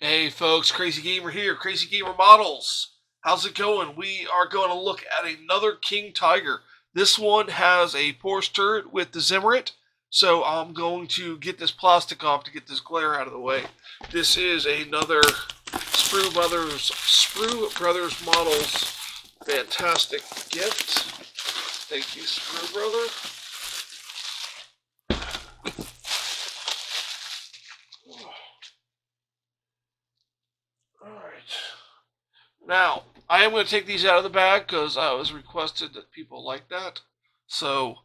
Hey folks, Crazy Gamer here, Crazy Gamer Models. How's it going? We are going to look at another King Tiger. This one has a Porsche turret with the Zimmerit, so I'm going to get this plastic off to get this glare out of the way. This is another Sprue Brothers Models fantastic gift. Thank you, Sprue Brother. Alright. Now, I am going to take these out of the bag because I was requested that people like that. So,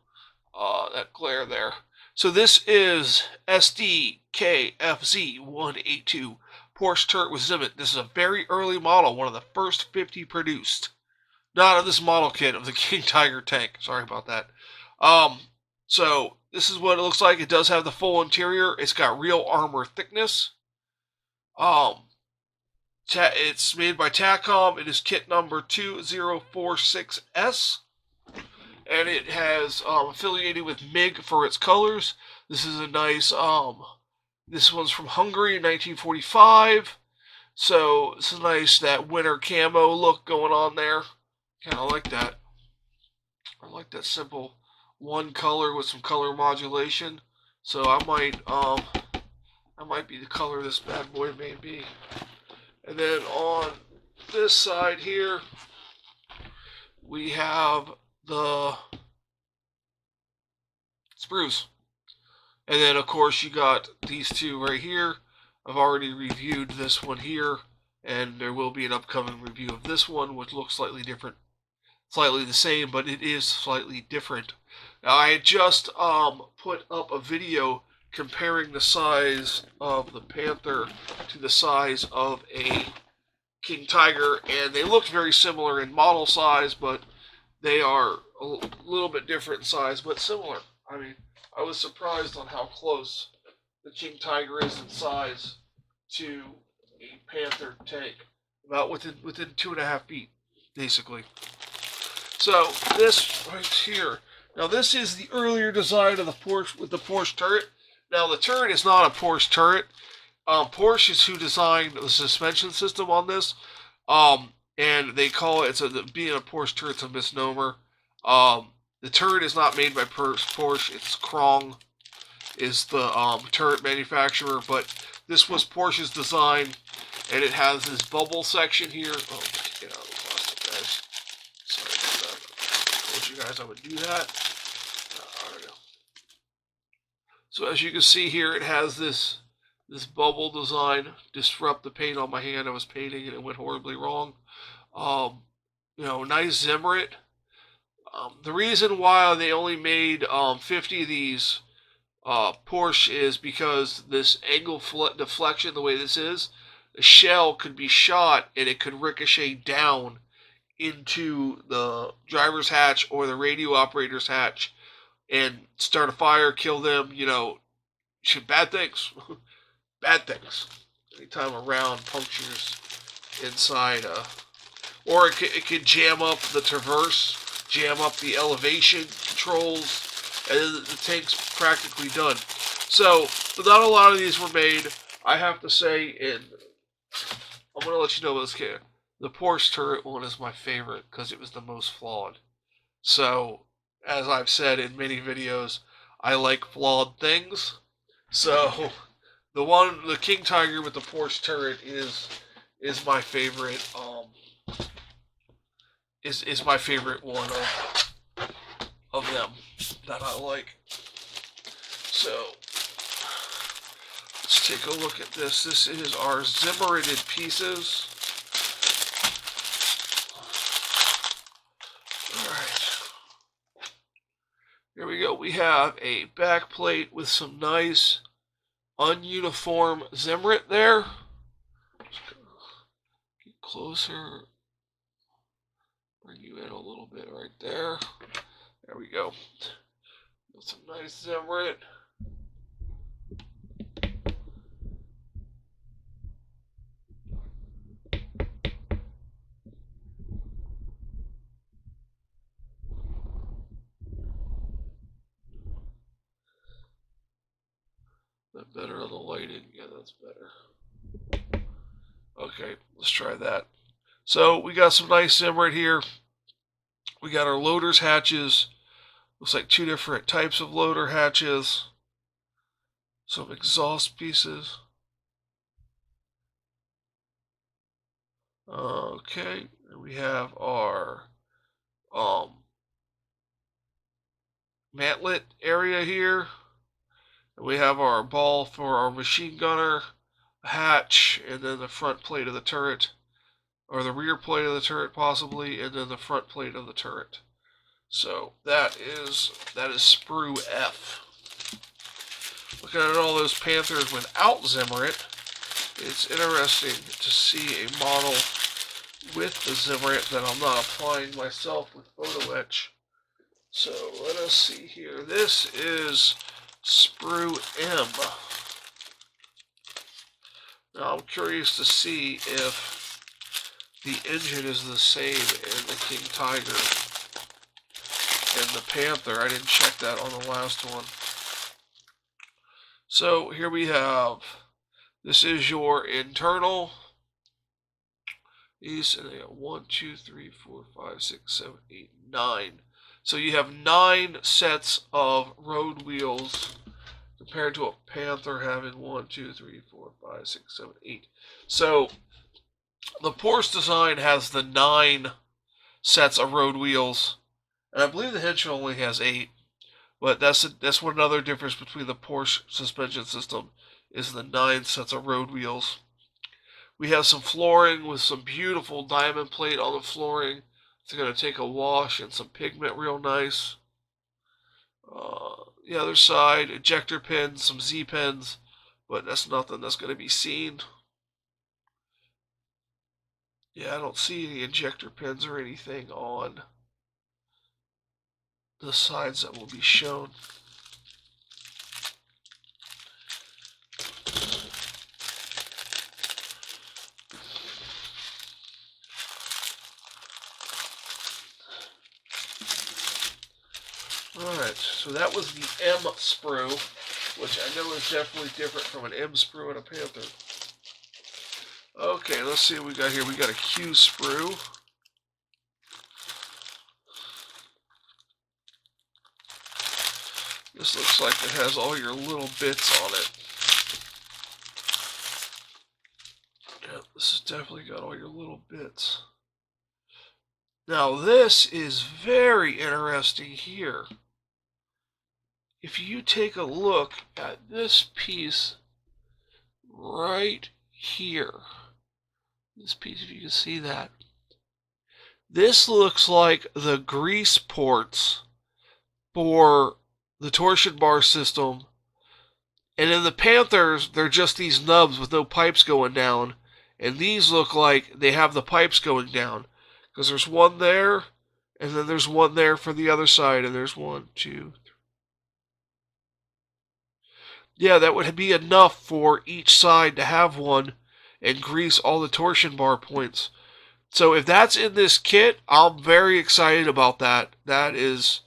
that glare there. So this is SDKFZ182 Porsche turret with Zimmet. This is a very early model, one of the first 50 produced. Not of this model kit of the King Tiger tank. Sorry about that. So this is what it looks like. It does have the full interior. It's got real armor thickness. It's made by Takom. It is kit number 2046S. And it has affiliated with MiG for its colors. This is a nice, this one's from Hungary in 1945. So it's a nice, that winter camo look going on there. Kind of like that. I like that simple one color with some color modulation. So I might be the color this bad boy may be. And then on this side here, we have the sprues. And then, of course, you got these two right here. I've already reviewed this one here, and there will be an upcoming review of this one, which looks slightly different. Slightly the same, but it is slightly different. Now, I had just put up a video comparing the size of the Panther to the size of a King Tiger, and they look very similar in model size, but they are a little bit different in size, but similar. I mean, I was surprised on how close the King Tiger is in size to a Panther tank, about within 2.5 feet, basically. So this right here. Now this is the earlier design of the Porsche with the Porsche turret. Now the turret is not a Porsche turret. Porsche is who designed the suspension system on this. And they call it, being a Porsche turret's a misnomer. The turret is not made by Porsche. It's Krong is the turret manufacturer, but this was Porsche's design, and it has this bubble section here. Oh, get out of the plastic, guys. Sorry about that. I told you guys I would do that. There we go. So as you can see here, it has this bubble design. Disrupt the paint on my hand. I was painting and it went horribly wrong. Nice Zimmerit. The reason why they only made 50 of these Porsche is because this angle deflection, the way this is, the shell could be shot and it could ricochet down into the driver's hatch or the radio operator's hatch and start a fire, kill them, bad things. Bad things. Anytime a round punctures inside, or it could jam up the traverse, jam up the elevation controls, and the tank's practically done. So, not a lot of these were made. I have to say, I'm going to let you know about this kid. The Porsche turret one is my favorite because it was the most flawed. So, as I've said in many videos, I like flawed things. So, the King Tiger with the Porsche turret is my favorite. Is my favorite one of them that I like. So let's take a look at this. This is our Zimmerited pieces. Alright. Here we go. We have a back plate with some nice ununiform Zimmerit there. Get closer. Bring you in a little bit right there. There we go. Some nice Zimmerit. That better on the lighting? Yeah, that's better. Okay, let's try that. So we got some nice sim right here. We got our loaders hatches. Looks like two different types of loader hatches. Some exhaust pieces. Okay, and we have our mantlet area here. And we have our ball for our machine gunner hatch, and then the front plate of the turret, or the rear plate of the turret possibly, and then the front plate of the turret. So that is Sprue F. Looking at all those Panthers without Zimmerit, it's interesting to see a model with the Zimmerit that I'm not applying myself with photo etch. So let us see here. This is Sprue M. Now I'm curious to see if the engine is the same in the King Tiger and the Panther. I didn't check that on the last one. So here we have, this is your internal. These, and they got 1, 2, 3, 4, 5, 6, 7, 8, 9. So you have 9 sets of road wheels compared to a Panther having 1, 2, 3, 4, 5, 6, 7, 8. So the Porsche design has the 9 sets of road wheels, and I believe the Hinch only has 8. But that's one other difference between the Porsche suspension system is the 9 sets of road wheels. We have some flooring with some beautiful diamond plate on the flooring. It's going to take a wash and some pigment real nice. The other side, ejector pins, some Z pins, but that's nothing that's going to be seen. Yeah, I don't see any ejector pins or anything on the sides that will be shown. Alright, so that was the M Sprue, which I know is definitely different from an M Sprue and a Panther. Okay, let's see what we got here. We got a Q Sprue. This looks like it has all your little bits on it. Yeah, this has definitely got all your little bits. Now this is very interesting here. If you take a look at this piece right here, this piece, if you can see that, this looks like the grease ports for the torsion bar system. And in the Panthers, they're just these nubs with no pipes going down. And these look like they have the pipes going down. Because there's one there, and then there's one there for the other side, and there's 1, 2, 3. Yeah, that would be enough for each side to have one and grease all the torsion bar points. So if that's in this kit, I'm very excited about that. That is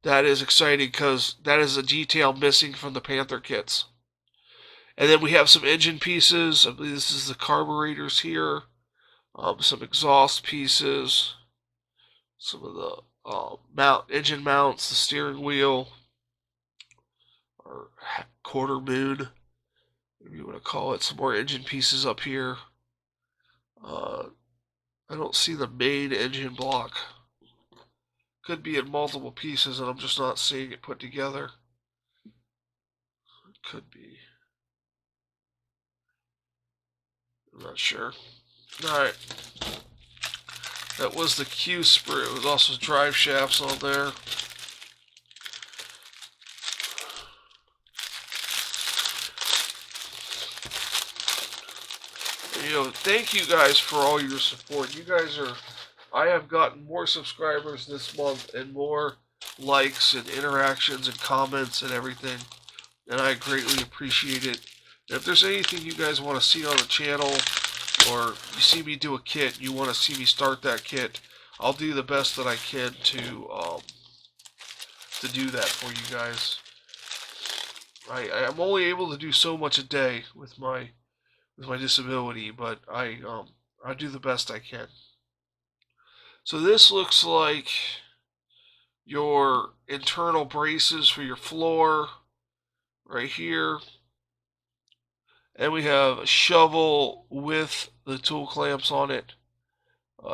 exciting because that is a detail missing from the Panther kits. And then we have some engine pieces. I believe this is the carburetors here. Some exhaust pieces. Some of the engine mounts, the steering wheel, or quarter moon, whatever you want to call it. Some more engine pieces up here. I don't see the main engine block. Could be in multiple pieces and I'm just not seeing it put together. It could be. I'm not sure. Alright. That was the Q Sprue. There's also drive shafts on there. You know, thank you guys for all your support. You guys are, I have gotten more subscribers this month and more likes and interactions and comments and everything, and I greatly appreciate it. And if there's anything you guys want to see on the channel, or you see me do a kit and you want to see me start that kit, I'll do the best that I can to do that for you guys. I'm only able to do so much a day with my with my disability, but I do the best I can. So this looks like your internal braces for your floor right here. And we have a shovel with the tool clamps on it.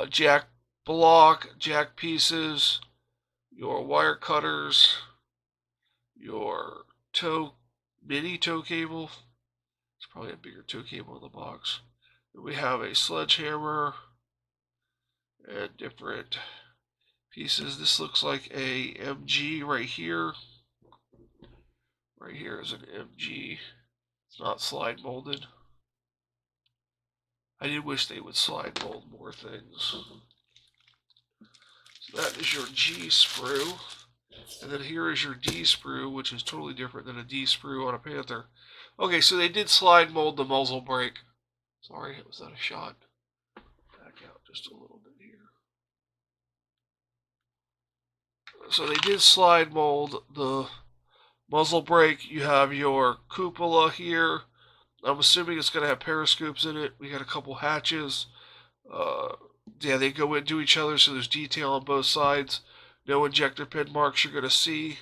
Jack block, jack pieces, your wire cutters, your mini tow cable. It's probably a bigger tow cable in the box. And we have a sledgehammer and different pieces. This looks like a MG right here. Right here is an MG. It's not slide molded. I did wish they would slide mold more things. So that is your G sprue. And then here is your D sprue, which is totally different than a D sprue on a Panther. Okay, so they did slide mold the muzzle brake. Sorry, was that a shot? Back out just a little bit here. So they did slide mold the muzzle brake. You have your cupola here. I'm assuming it's going to have periscopes in it. We got a couple hatches. Yeah, they go into each other, so there's detail on both sides. No injector pin marks you're going to see.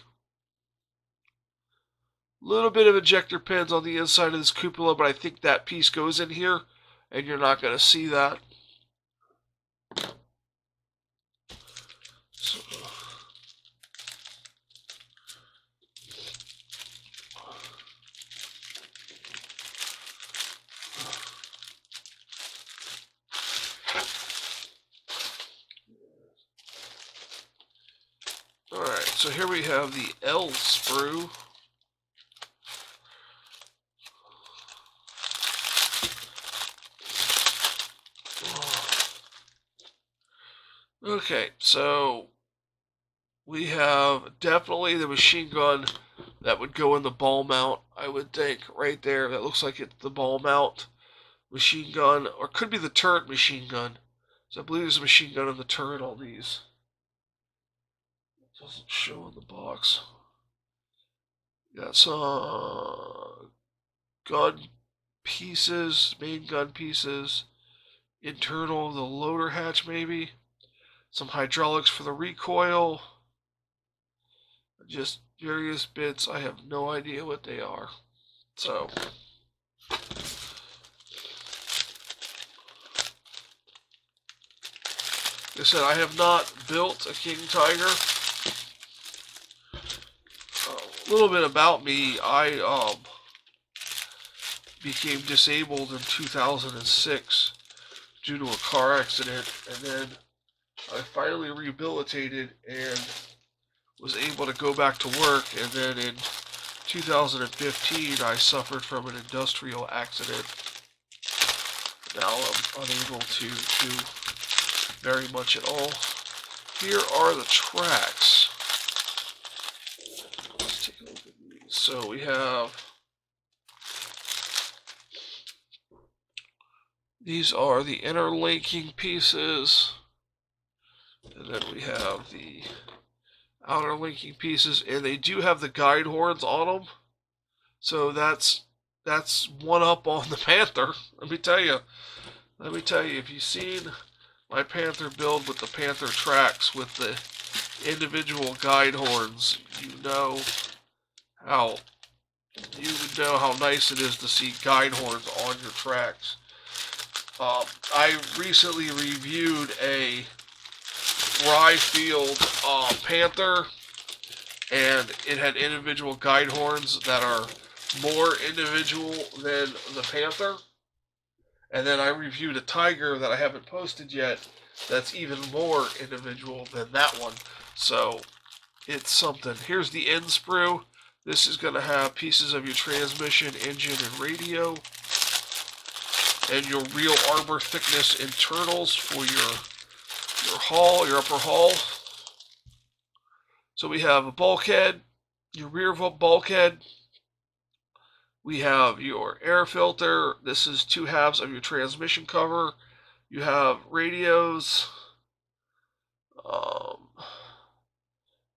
A little bit of injector pins on the inside of this cupola, but I think that piece goes in here, and you're not going to see that. So, alright, so here we have the L sprue. Okay, so we have definitely the machine gun that would go in the ball mount, I would think, right there. That looks like it's the ball mount machine gun, or could be the turret machine gun. So I believe there's a machine gun in the turret on these. It doesn't show in the box. Got some gun pieces, main gun pieces, internal of the loader hatch maybe. Some hydraulics for the recoil. Just various bits. I have no idea what they are. So, like I said, I have not built a King Tiger. A little bit about me. I became disabled in 2006 due to a car accident, and then I finally rehabilitated and was able to go back to work, and then in 2015 I suffered from an industrial accident. Now I'm unable to do very much at all. Here are the tracks. Let's take a look at these. So we have, these are the interlinking pieces, and then we have the outer linking pieces, and they do have the guide horns on them. So that's one up on the Panther. Let me tell you, if you've seen my Panther build with the Panther tracks with the individual guide horns, you know how nice it is to see guide horns on your tracks. I recently reviewed a Rye-Field Panther, and it had individual guide horns that are more individual than the Panther. And then I reviewed a Tiger that I haven't posted yet that's even more individual than that one. So it's something. Here's the end sprue. This is going to have pieces of your transmission, engine, and radio, and your real arbor thickness internals for your hull, your upper hull. So we have a bulkhead, your rear bulkhead. We have your air filter. This is 2 halves of your transmission cover. You have radios.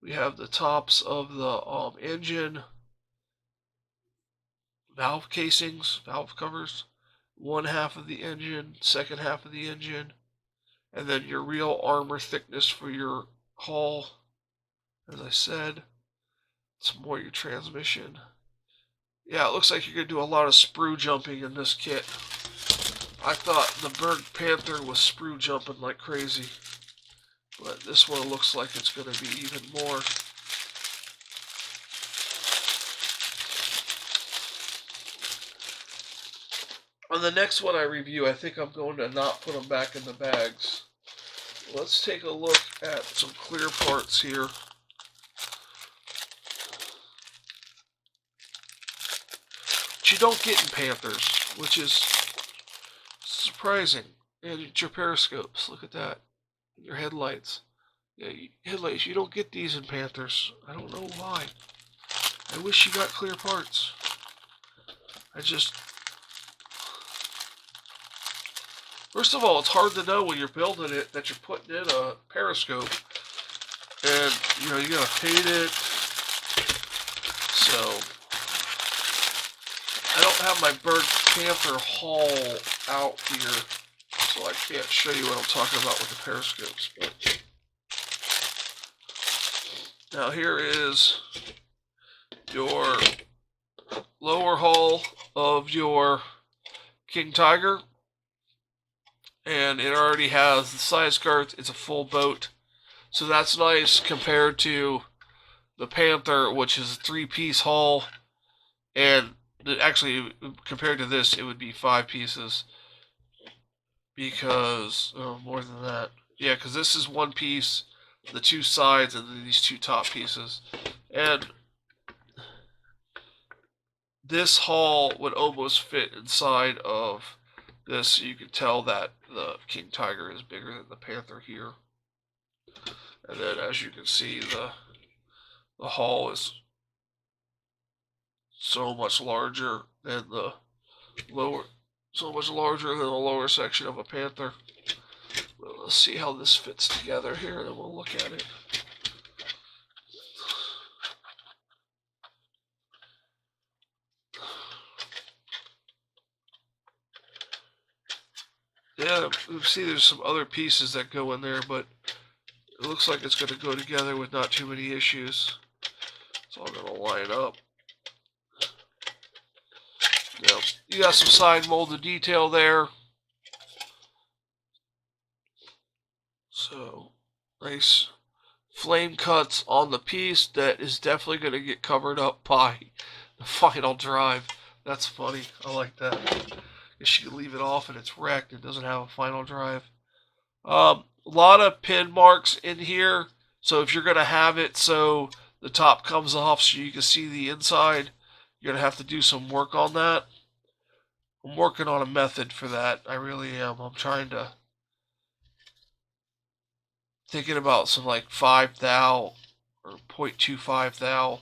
We have the tops of the engine, valve casings, valve covers. one half of the engine, second half of the engine, and then your real armor thickness for your hull. As I said, some more your transmission. Yeah, it looks like you're going to do a lot of sprue jumping in this kit. I thought the Berg Panther was sprue jumping like crazy, but this one looks like it's going to be even more. On the next one I review, I think I'm going to not put them back in the bags. Let's take a look at some clear parts here. Which you don't get in Panthers, which is surprising. And it's your periscopes, look at that. Your headlights. Yeah, headlights, you don't get these in Panthers. I don't know why. I wish you got clear parts. First of all, it's hard to know when you're building it that you're putting in a periscope. And, you know, you gotta paint it. So, I don't have my Berg Panther hull out here, so I can't show you what I'm talking about with the periscopes. But now here is your lower hull of your King Tiger. And it already has the side skirts. It's a full boat. So that's nice compared to the Panther, which is a 3-piece hull. And actually, compared to this, it would be 5 pieces. Because, more than that. Yeah, because this is 1 piece, the 2 sides, and then these 2 top pieces. And this hull would almost fit inside of this, so you can tell that the King Tiger is bigger than the Panther here. And then, as you can see, the hull is so much larger than the lower section of a Panther. Well, let's see how this fits together here, and then we'll look at it. Yeah, you see there's some other pieces that go in there, but it looks like it's going to go together with not too many issues. It's all going to line up. Now, you got some side molded detail there. So, nice flame cuts on the piece that is definitely going to get covered up by the final drive. That's funny. I like that. Guess you can leave it off and it's wrecked. It doesn't have a final drive. A lot of pin marks in here. So if you're going to have it so the top comes off so you can see the inside, you're going to have to do some work on that. I'm working on a method for that. I really am. I'm trying to... Thinking about some like 5 thou or 0.25 thou.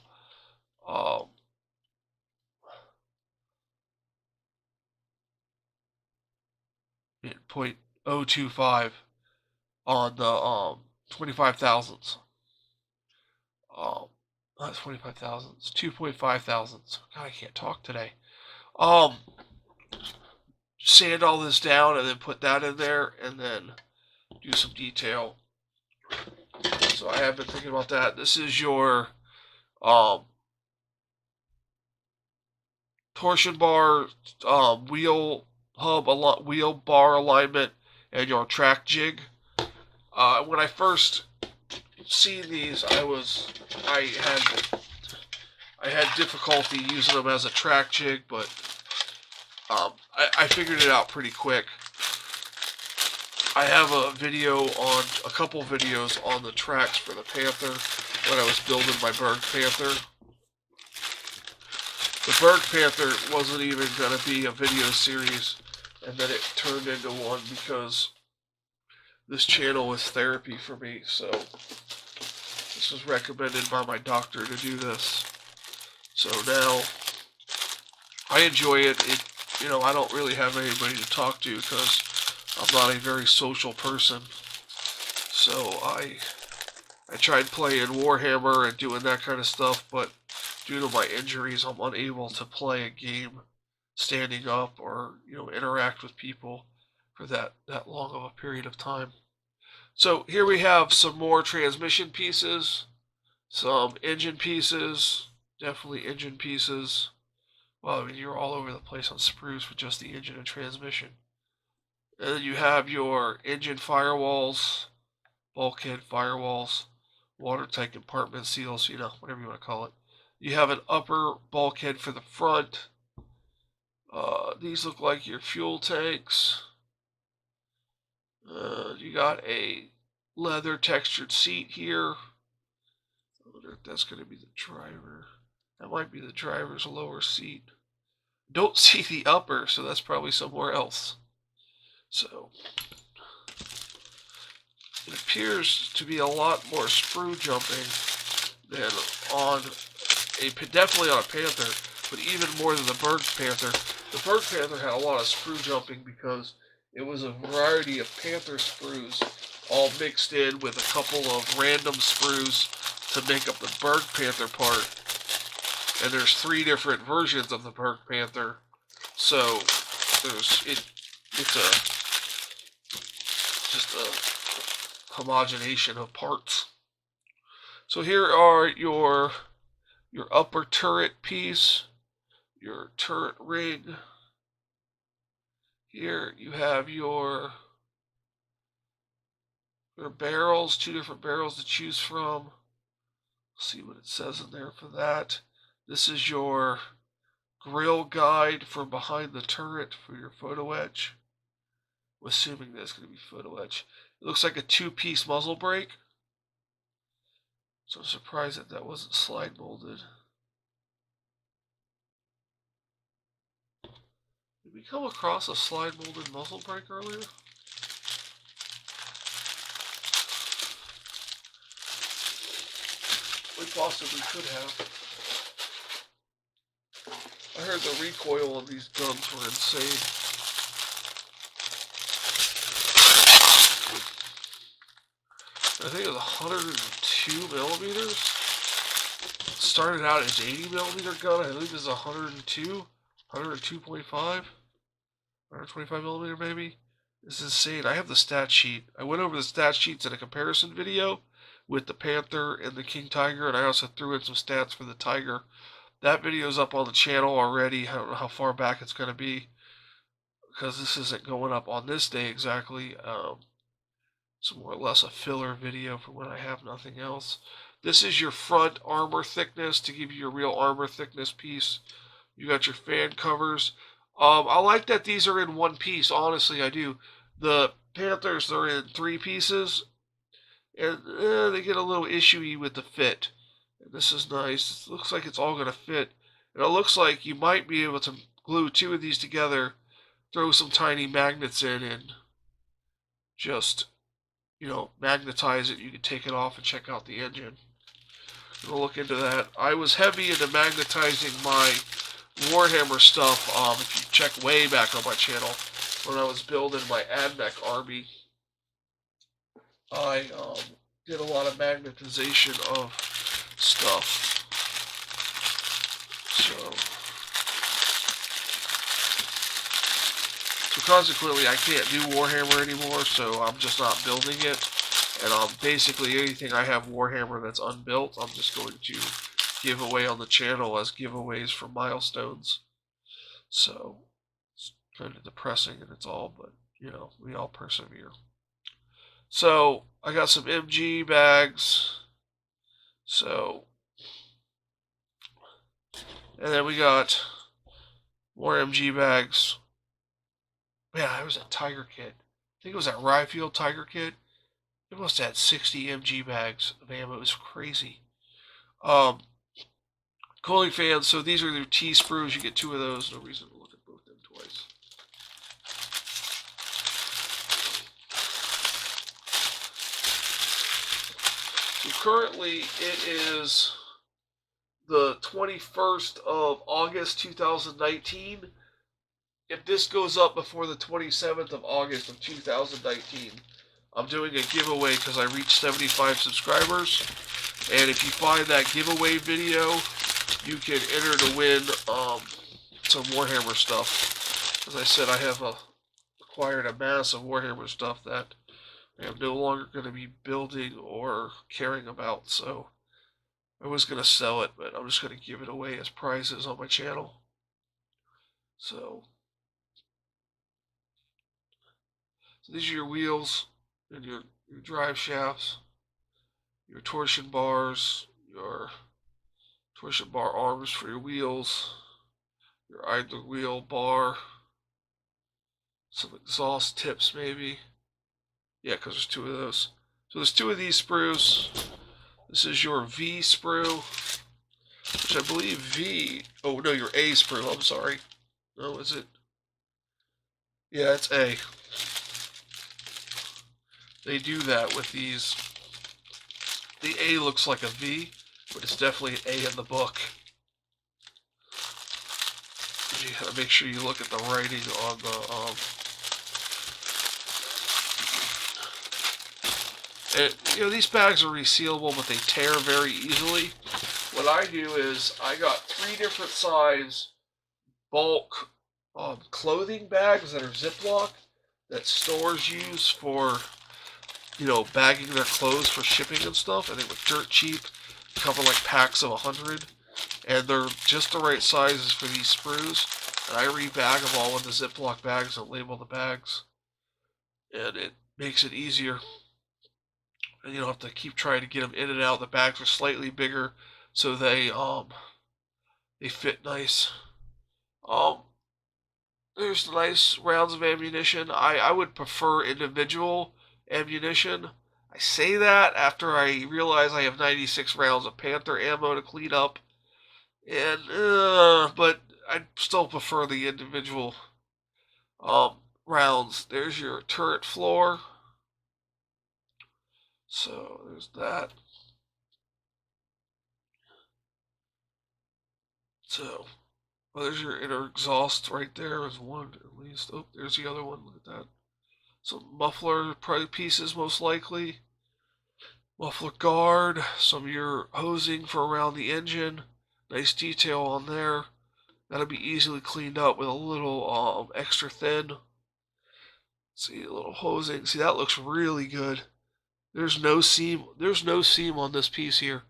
0.025 on the 25 thousandths. Not 25 thousandths, 2.5 thousandths. God, I can't talk today. Sand all this down and then put that in there and then do some detail. So I have been thinking about that. This is your torsion bar, wheel hub, wheel bar alignment, and your track jig. When I first seen these, I had difficulty using them as a track jig, but I figured it out pretty quick. I have a couple videos on the tracks for the Panther when I was building my Berg Panther. The Berg Panther wasn't even going to be a video series, and then it turned into one because this channel was therapy for me, so this was recommended by my doctor to do this. So now I enjoy it. I don't really have anybody to talk to because I'm not a very social person. So I tried playing Warhammer and doing that kind of stuff, but due to my injuries, I'm unable to play a game standing up or, interact with people for that long of a period of time. So here we have some more transmission pieces, some engine pieces, definitely engine pieces. Well, I mean, you're all over the place on sprues for just the engine and transmission. And then you have your engine firewalls, bulkhead firewalls, watertight compartment seals, whatever you want to call it. You have an upper bulkhead for the front. These look like your fuel tanks. You got a leather textured seat here. I wonder if that's going to be the driver. That might be the driver's lower seat. Don't see the upper, so that's probably somewhere else. So it appears to be a lot more sprue jumping than on definitely on a Panther, but even more than the Berg Panther. The Berg Panther had a lot of sprue jumping because it was a variety of Panther sprues all mixed in with a couple of random sprues to make up the Berg Panther part. And there's 3 different versions of the Berg Panther, so it's just a homogenation of parts. So here are your upper turret piece, your turret ring. Here you have your barrels, 2 different barrels to choose from. Let's see what it says in there for that. This is your grill guide for behind the turret for your photo etch. I'm assuming that's going to be photo etch. It looks like a 2-piece muzzle brake. So I'm surprised that wasn't slide molded. Did we come across a slide molded muzzle brake earlier? We possibly could have. I heard the recoil on these guns were insane. I think it was 102 millimeters. It started out as 80 millimeter gun. I believe this is 102, 102.5, 125 millimeter maybe. This is insane. I have the stat sheet. I went over the stat sheets in a comparison video with the Panther and the King Tiger, and I also threw in some stats for the Tiger. That video's up on the channel already. I don't know how far back it's going to be because this isn't going up on this day exactly. It's more or less a filler video for when I have nothing else. This is your front armor thickness to give you your real armor thickness piece. You got your fan covers. I like that these are in 1 piece. Honestly, I do. The Panthers, they're in 3 pieces, and they get a little issuey with the fit. And this is nice. It looks like it's all going to fit. And it looks like you might be able to glue 2 of these together, throw some tiny magnets in, and just, magnetize it. You can take it off and check out the engine. We'll look into that. I was heavy into magnetizing my Warhammer stuff. If you check way back on my channel, when I was building my Admech army, I did a lot of magnetization of stuff. So consequently, I can't do Warhammer anymore, so I'm just not building it. And basically anything I have Warhammer that's unbuilt, I'm just going to give away on the channel as giveaways for milestones. So it's kind of depressing and it's all, but we all persevere. So I got some MG bags. And then we got more MG bags. Man, it was a Tiger kit. I think it was that Ryefield Tiger kit. It must have had 60 MG bags of ammo. It was crazy. Cooling fans. So these are their T sprues. You get 2 of those. No reason to look at both them twice. So currently it is the 21st of August 2019. If this goes up before the 27th of August of 2019, I'm doing a giveaway because I reached 75 subscribers. And if you find that giveaway video, you can enter to win some Warhammer stuff. As I said, I have acquired a mass of Warhammer stuff that I am no longer going to be building or caring about, so I was going to sell it, but I'm just going to give it away as prizes on my channel. So these are your wheels and your drive shafts, your torsion bars, your torsion bar arms for your wheels, your idler wheel bar, some exhaust tips maybe. Yeah, because there's two of those. So there's two of these sprues. This is your V sprue, which I believe V... Oh, no, your A sprue, I'm sorry. No, is it? Yeah, it's A. They do that with these. The A looks like a V, but it's definitely an A in the book. You gotta make sure you look at the writing on the... And, you know, these bags are resealable, but they tear very easily. What I do is, I got 3 different size bulk clothing bags that are Ziploc that stores use for, you know, bagging their clothes for shipping and stuff. And they were dirt cheap, cover like packs of 100, and they're just the right sizes for these sprues. And I rebag them all in the Ziploc bags and label the bags, and it makes it easier. And you don't have to keep trying to get them in and out. The bags are slightly bigger, so they fit nice. There's nice rounds of ammunition. I would prefer individual ammunition. I say that after I realize I have 96 rounds of Panther ammo to clean up, and but I still prefer the individual rounds. There's your turret floor. So there's that. So, well, there's your inner exhaust right there. There's one at least. Oh, there's the other one. Look at that. Some muffler pieces, most likely. Muffler guard. Some of your hosing for around the engine. Nice detail on there. That'll be easily cleaned up with a little extra thin. See, a little hosing. See, that looks really good. There's no seam. There's no seam on this piece here.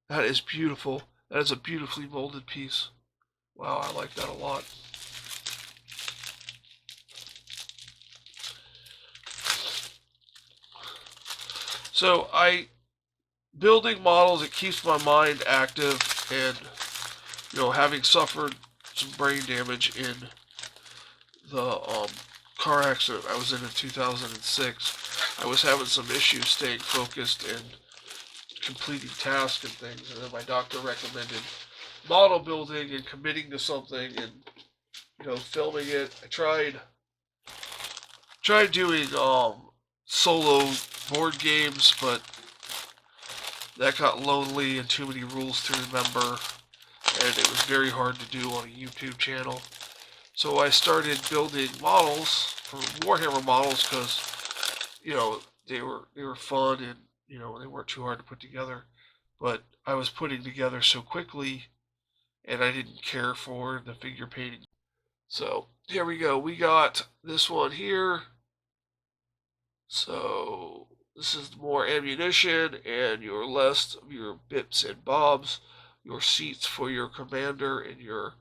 That is beautiful. That is a beautifully molded piece. Wow, I like that a lot. So building models, it keeps my mind active, and you know, having suffered some brain damage in the car accident I was in 2006, I was having some issues staying focused and completing tasks and things, and then my doctor recommended model building and committing to something and, you know, filming it. I tried doing solo board games, but that got lonely and too many rules to remember, and it was very hard to do on a YouTube channel. So I started building models for Warhammer models because, you know, they were fun, and you know, they weren't too hard to put together. But I was putting together so quickly, and I didn't care for the figure painting. So here we go. We got this one here. So this is more ammunition and your list of your bits and bobs, your seats for your commander and your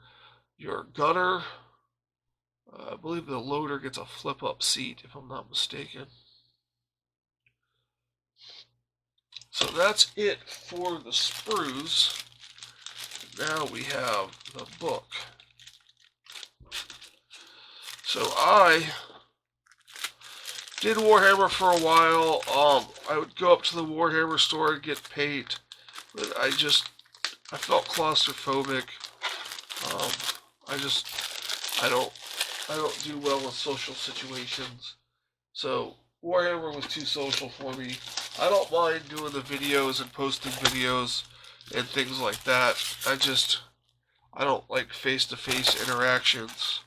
gunner. I believe the loader gets a flip-up seat, if I'm not mistaken. So that's it for the sprues. Now we have the book. So I did Warhammer for a while. I would go up to the Warhammer store and get paint, but I felt claustrophobic. I don't do well in social situations. So Warhammer was too social for me. I don't mind doing the videos and posting videos and things like that. I don't like face-to-face interactions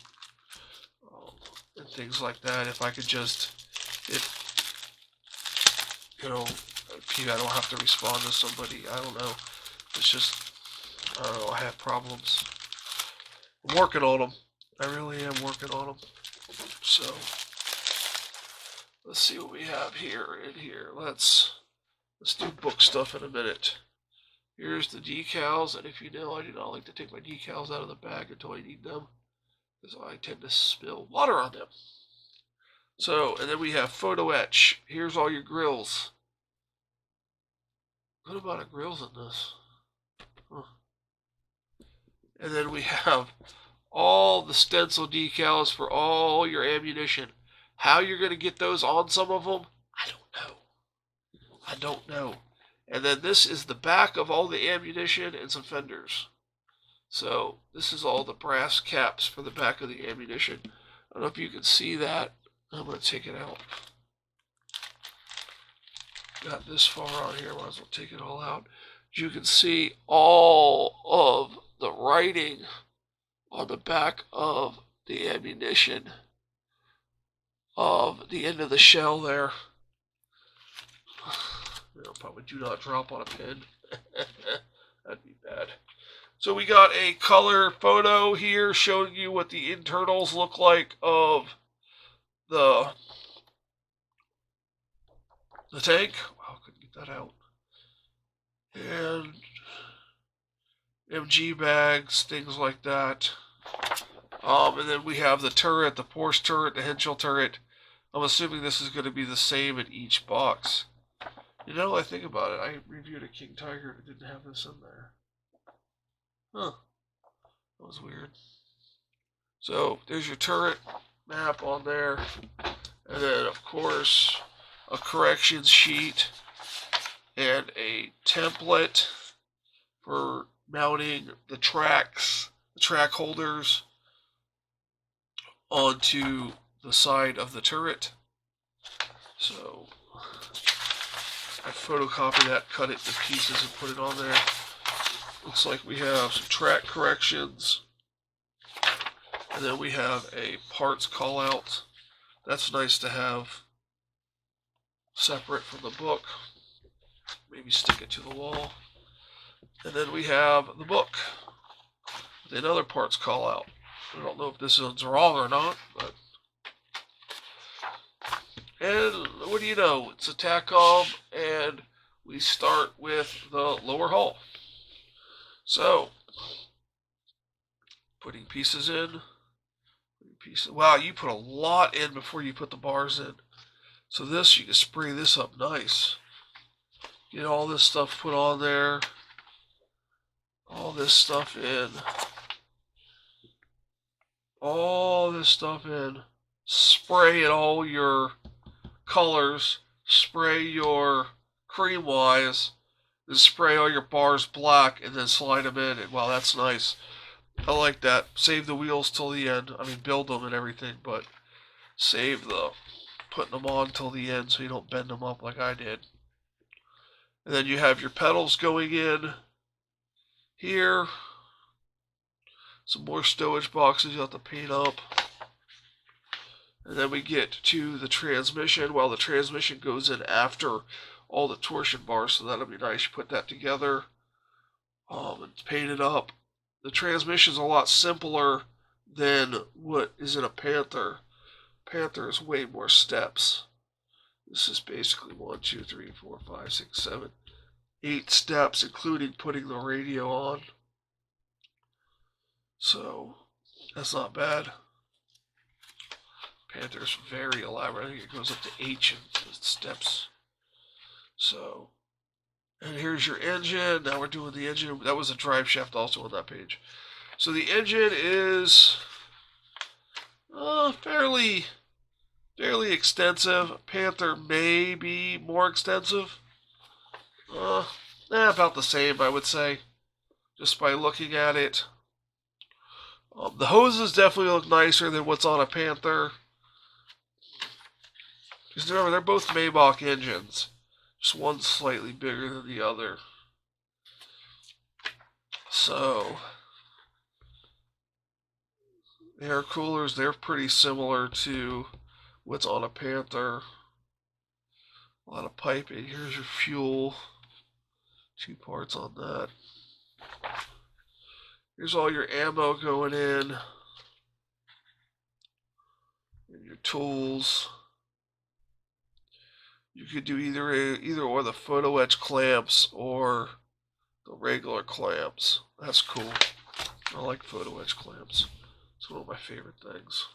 and things like that. If I could just, you know, I don't have to respond to somebody. I don't know. It's just, I don't know, I have problems. I'm working on them. I really am working on them. So let's see what we have here in here. Let's do book stuff in a minute. Here's the decals, and if you know, I do not like to take my decals out of the bag until I need them, because I tend to spill water on them. So, and then we have photo etch. Here's all your grills. Good amount of grills in this. Huh. And then we have all the stencil decals for all your ammunition. How you're going to get those on some of them, I don't know. And then this is the back of all the ammunition and some fenders. So this is all the brass caps for the back of the ammunition. I don't know if you can see that. I'm going to take it out. Got this far on here, might as well take it all out. You can see all of the writing on the back of the ammunition of the end of the shell there. Probably do not drop on a pin. That'd be bad. So we got a color photo here showing you what the internals look like of the tank. Wow, couldn't get that out. And MG bags, things like that. And then we have the turret, the Porsche turret, the Henschel turret. I'm assuming this is going to be the same in each box. You know, I think about it, I reviewed a King Tiger that didn't have this in there. Huh. That was weird. So, there's your turret map on there. And then, of course, a corrections sheet and a template for mounting the tracks, the track holders onto the side of the turret. So I photocopied that, cut it to pieces, and put it on there. Looks like we have some track corrections. And then we have a parts call out. That's nice to have separate from the book. Maybe stick it to the wall. And then we have the book with another parts call out. I don't know if this is wrong or not, but. And what do you know? It's a Takom, and we start with the lower hull. So, putting pieces in. Wow, you put a lot in before you put the bars in. So this, you can spray this up nice. Get all this stuff put on there. All this stuff in. All this stuff in. Spray in all your colors. Spray your cream wise. Then spray all your bars black and then slide them in. And wow, that's nice. I like that. Save the wheels till the end. I mean, build them and everything, but save the putting them on till the end so you don't bend them up like I did. And then you have your pedals going in here. Some more stowage boxes you have to paint up. And then we get to the transmission. Well, the transmission goes in after all the torsion bars, so that'll be nice. You put that together and paint it up. The transmission is a lot simpler than what is in a Panther. Panther is way more steps. This is basically 1, 2, 3, 4, 5, 6, 7, 8 steps, including putting the radio on. So, that's not bad. Panther's very elaborate. I think it goes up to H in steps. So, and here's your engine. Now we're doing the engine. That was a drive shaft also on that page. So the engine is fairly extensive. Panther may be more extensive. About the same, I would say, just by looking at it. The hoses definitely look nicer than what's on a Panther. Because remember, they're both Maybach engines. Just one's slightly bigger than the other. So, air coolers, they're pretty similar to what's on a Panther. A lot of piping. Here's your fuel. 2 parts on that. Here's all your ammo going in. And your tools. You could do either or the photo etch clamps or the regular clamps. That's cool. I like photo etch clamps. It's one of my favorite things.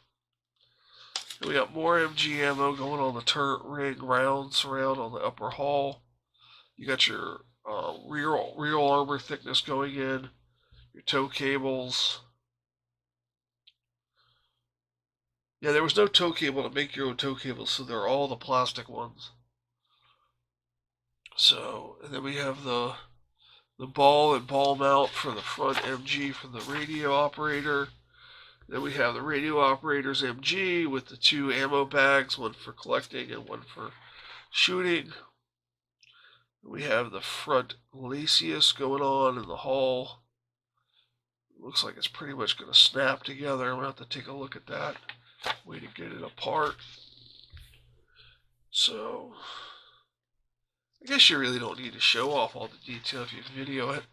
And we got more MG ammo going on the turret ring rounds around on the upper hull. You got your rear armor thickness going in, your tow cables. Yeah, there was no tow cable to make your own tow cables, so they're all the plastic ones. So, and then we have the ball and ball mount for the front MG for the radio operator. Then we have the radio operator's MG with the 2 ammo bags, one for collecting and one for shooting. We have the front Lasius going on in the hull. Looks like it's pretty much going to snap together. I'm going to have to take a look at that. Way to get it apart. So, I guess you really don't need to show off all the detail if you video it.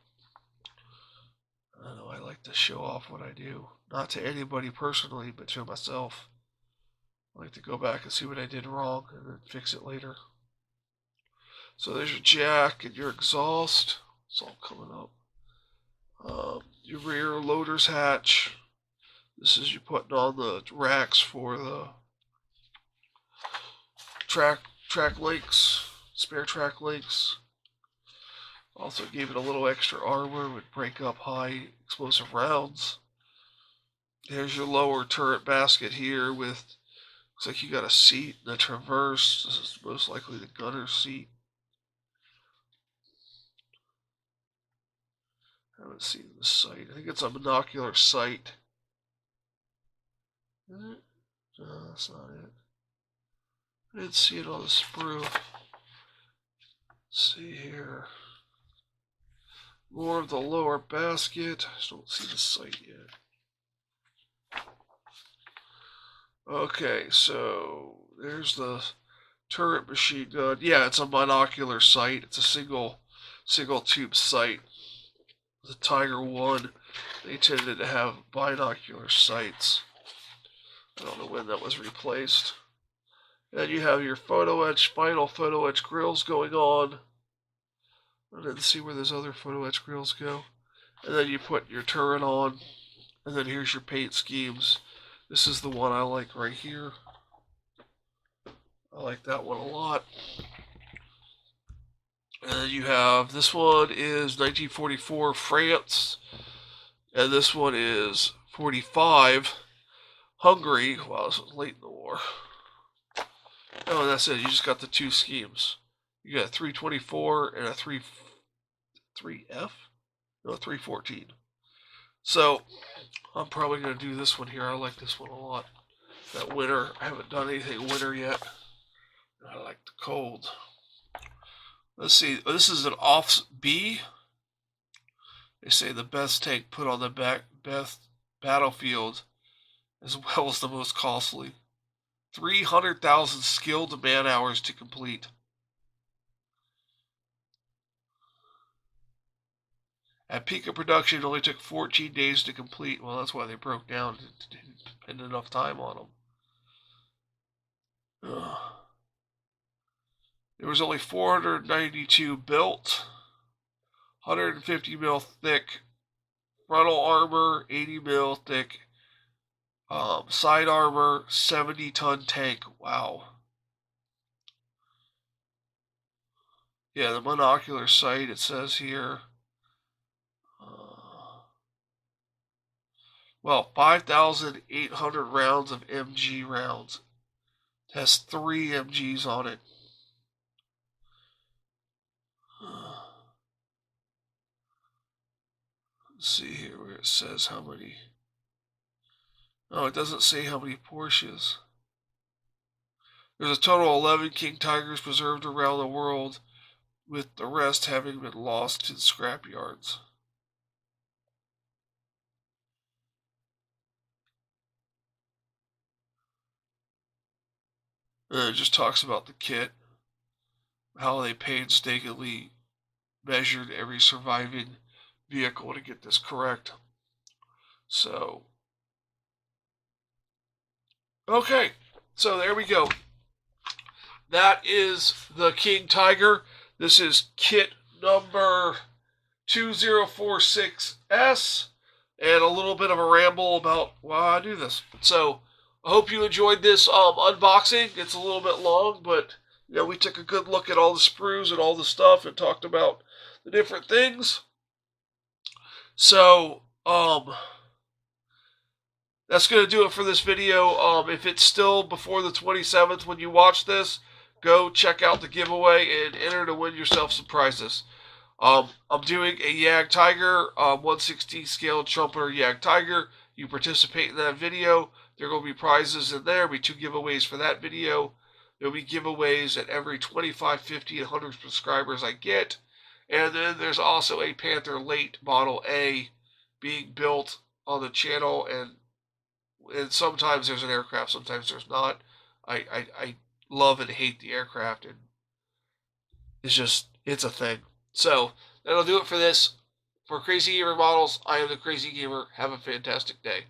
I don't know, I like to show off what I do. Not to anybody personally, but to myself. I like to go back and see what I did wrong and then fix it later. So there's your jack and your exhaust. It's all coming up. Your rear loader's hatch. This is you putting on the racks for the track links, spare track links. Also gave it a little extra armor, would break up high explosive rounds. Here's your lower turret basket here with, looks like you got a seat and a traverse. This is most likely the gunner's seat. I haven't seen the sight. I think it's a monocular sight. Is it? No, that's not it. I didn't see it on the sprue. Let's see here. More of the lower basket. I just don't see the sight yet. Okay, so there's the turret machine gun. Yeah, it's a monocular sight. It's a single tube sight. The Tiger 1, they tended to have binocular sights. I don't know when that was replaced. And you have your final photo etch grills going on. I didn't see where those other photo etch grills go. And then you put your turret on. And then here's your paint schemes. This is the one I like right here. I like that one a lot. And then you have, this one is 1944 France. And this one is 45 Hungary. Wow, this was late in the war. Oh, and that's it. You just got the 2 schemes. You got a 324 and a 3F? No, 314. So, I'm probably going to do this one here. I like this one a lot. That winter. I haven't done anything winter yet. I like the cold. Let's see. This is an Offs B. They say the best tank put on the best battlefield, as well as the most costly. 300,000 skilled man hours to complete. At peak of production, it only took 14 days to complete. Well, that's why they broke down. It didn't spend enough time on them. There was only 492 built. 150 mil thick frontal armor, 80 mil thick side armor, 70-ton tank. Wow. Yeah, the monocular sight, it says here. Well, 5,800 rounds of MG rounds. It has 3 MGs on it. Let's see here where it says how many. Oh, it doesn't say how many Porsches. There's a total of 11 King Tigers preserved around the world, with the rest having been lost to the scrap yards. And it just talks about the kit, how they painstakingly measured every surviving vehicle to get this correct. So, okay. So there we go. That is the King Tiger. This is kit number 2046S, and a little bit of a ramble about why I do this. So, I hope you enjoyed this unboxing. It's a little bit long, but we took a good look at all the sprues and all the stuff and talked about the different things. So, that's going to do it for this video. If it's still before the 27th when you watch this, go check out the giveaway and enter to win yourself some prizes. I'm doing a Yag Tiger, 1/16 scale trumpeter Yag Tiger. You participate in that video. There will be prizes in there. There'll be 2 giveaways for that video. There'll be giveaways at every 25, 50, and 100 subscribers I get. And then there's also a Panther Late Model A being built on the channel, and sometimes there's an aircraft, sometimes there's not. I love and hate the aircraft, and it's a thing. So, that'll do it for this. For Crazy Gamer Models, I am the Crazy Gamer. Have a fantastic day.